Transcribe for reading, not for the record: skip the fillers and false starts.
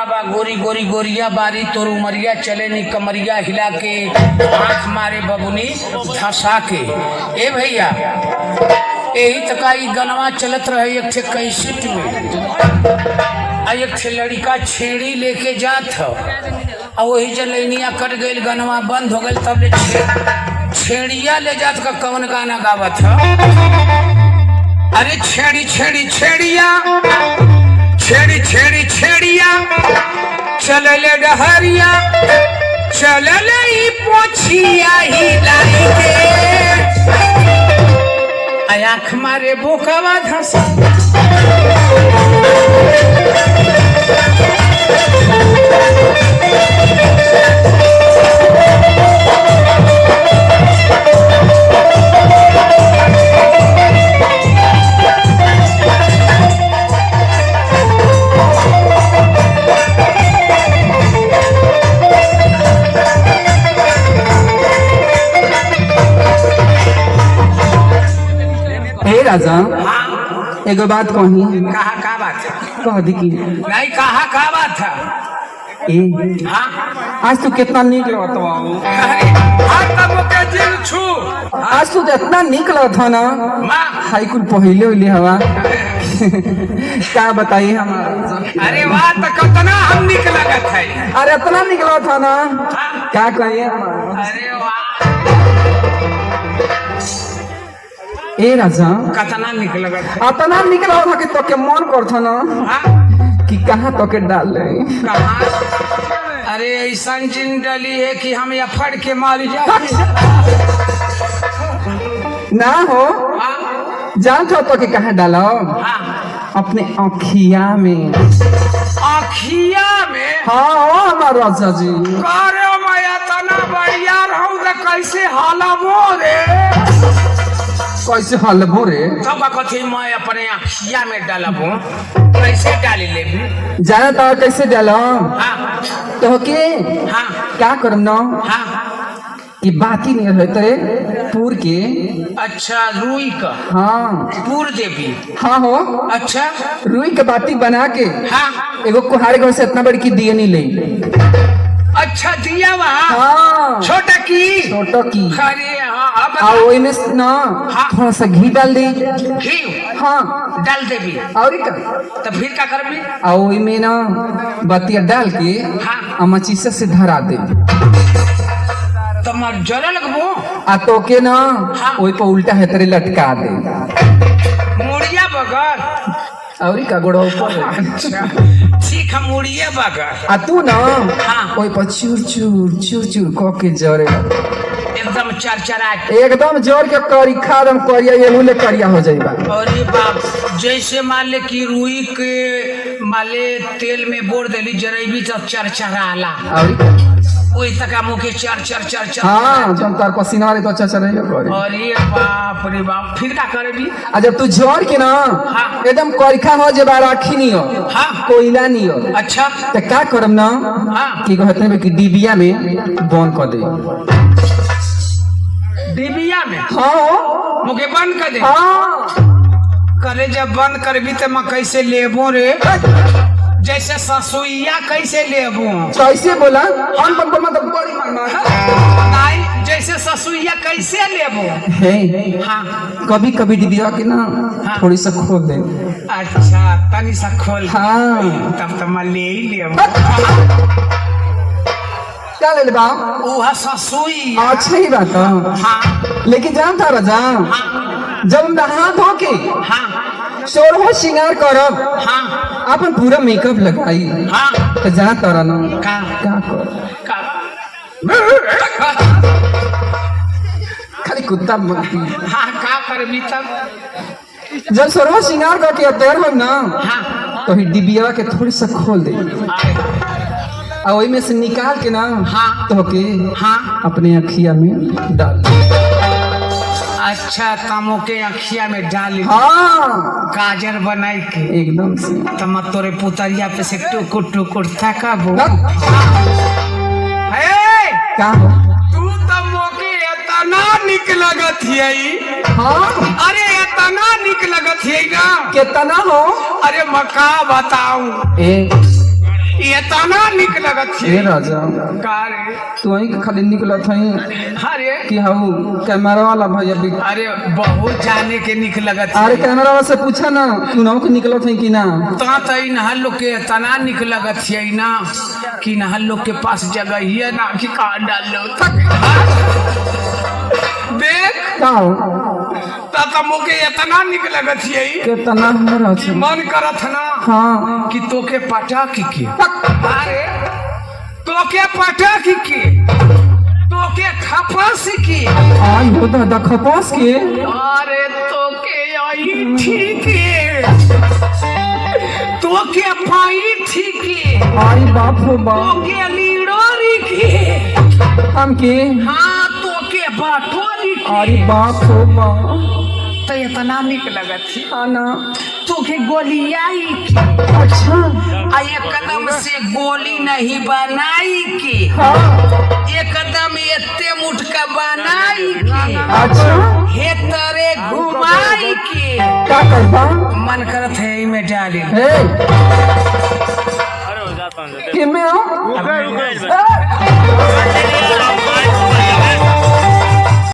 बाबा गोरी गोरी गोरिया बारी तोर उमरिया चले नी कमरिया हिला के आँख मारे बबुनी धसा के। ए भैया यही तका गनवा चलत रहे एक थे कैसेट में। एक थे लड़का छेड़ी लेके जात और वही जलैनिया कट गई गनवा बंद हो गई तब ले छेड़िया ले जात का कौन गाना गावत है। अरे छेड़ी छेड़ी छेड़िया छेड़ी छेड़ी छेड़िया चलले डहरिया चलले ही पोछिया ही लाई के आँख मारे बोकावा धसा। राजा एगो बात कही। कहा का बात है? कह दी की नहीं कहा का बात है? आज तू कितना निक लगत आज तू इतना निक लगत ना हाई कुल पहले उले हवा क्या बताइए हम। अरे वाह तो कितना हम निक लगत है। अरे इतना निक लगत था ना क्या कहिए। अरे वाह ए राजा कितना निक लगत है। इतना निक लगत था कि तो के मन करता ना कि कहाँ तो के डाल रहे कहाँ। अरे ऐसा जिन डाली है कि हम या फड़ के मार जाए ना हो। जान तो के कहाँ डालो अपने आँखिया में। आँखिया में? हाँ हमारा राजा जी। अरे मैं इतना बढ़िया रहूं तो कैसे हालाबो रे। कैसे हलबो रे? तब कथी मैं अपने आँखिया में डालबो कैसे डाली ले भी जाना तो कैसे डालो तो के क्या करम ना कि बाती नहीं रहे तेरे पूर के। अच्छा रुई का पूर देवी। हाँ हो अच्छा रुई के बाती बना के एगो कुहारे घर से इतना बड़ी की दिए नहीं ले। अच्छा दिया वहाँ छोटा की। अरे वही में ना थोड़ा सा घी डाल दी। घी डाल दे भी और तो फिर क्या कर भी वही में ना बतिया डाल के अमचीसा से धरा दे तुम्हार जला लगबो आ तो के ना वही पर उल्टा है तेरे लटका दे मुड़िया बगर और का गोड़ा ऊपर। अच्छा ठीक है मुड़िया बगर आ तू ना वही पर चूर चूर चूर चूर क के जरे एकदम चरचरा एकदम जोर के करी खादम करिया ये मुले करिया हो जाइबा। अरे बाप जैसे मान ले कि रुई के माले तेल में बोर देली जरेबी तो चरचराला वही तक मुके चर चर चर चर। हाँ जब तार पसीना वाले तो अच्छा चले करे। अरे बाप रे बाप फिर क्या करे भी जब तू जोर के ना एकदम करिखा हो जे बार आखी नहीं हो कोयला नहीं हो। अच्छा तो क्या करम ना कि कहते हैं कि डिबिया में बंद कर दे। डिबिया में? हाँ मुके बंद कर दे। करे जब बंद करबी तो मैं कैसे लेबो रे? जैसे ससुइया कैसे लेबो? कैसे बोला मतलब बड़ी नहीं जैसे ससुइया कैसे लेबो? कभी कभी डिबिया के ना थोड़ी सा खोल दे। अच्छा तनी सा खोल। तब तो मैं ले ही लेबो। क्या ले बा वह ससुई। अच्छा ही बात लेकिन जान था राजा जब नहा धो के सोरहो श्रृंगार करब अपन पूरा मेकअप लगाई तो जान तारा ना क्या खाली कुत्ता बनती। का करबी तब जब सोरहो श्रृंगार करके तैयार हो ना तो ही डिबिया के थोड़ी सा खोल दे और वही में से निकाल के ना तो के अपने अखिया में डाल। अच्छा कामों के अखिया में डाल गाजर बनाई के एकदम से तम तोरे पुतरिया पे से टुकुर टुकुर थका बो। क्या हो तू तो मोके इतना निक लगत है। अरे इतना निक लगत है ना कितना हो। अरे मका बताऊं ये तना निक लगत ए है राजा का रे तू ही खाली निकलत हई अरे कि हाउ कैमरा वाला भैया भी अरे बहुत जाने के निक लगत अरे है कैमरा वाला से पूछा ना क्यों ना कि निकलत हई कि ना ता तई नहल लोग के तना निक लगत है ना कि नहल लोग के पास जगह ही ना कि का डाल लो देख का ता मुके इतना निक लगत है कितना हमरा छे मन करत ना हाँ कि तोके पटाक के अरे तोके पटाक के तोके खपास के आई हो दादा खपास के अरे तोके आई ठीक है तोके पाई ठीक है आई बाप हो बाप तोके लीडोरी के हम के हाँ तोके बाटोरी के अरे बाप हो बाप तो इतना निक लगत है आना तोके गोलियाई के अच्छा आ एकदम से गोली नहीं बनाई के हाँ एकदम एते मुठका बनाई के अच्छा हे तरे घुमाई के क्या करबा मन करत है में डाली हे के में हो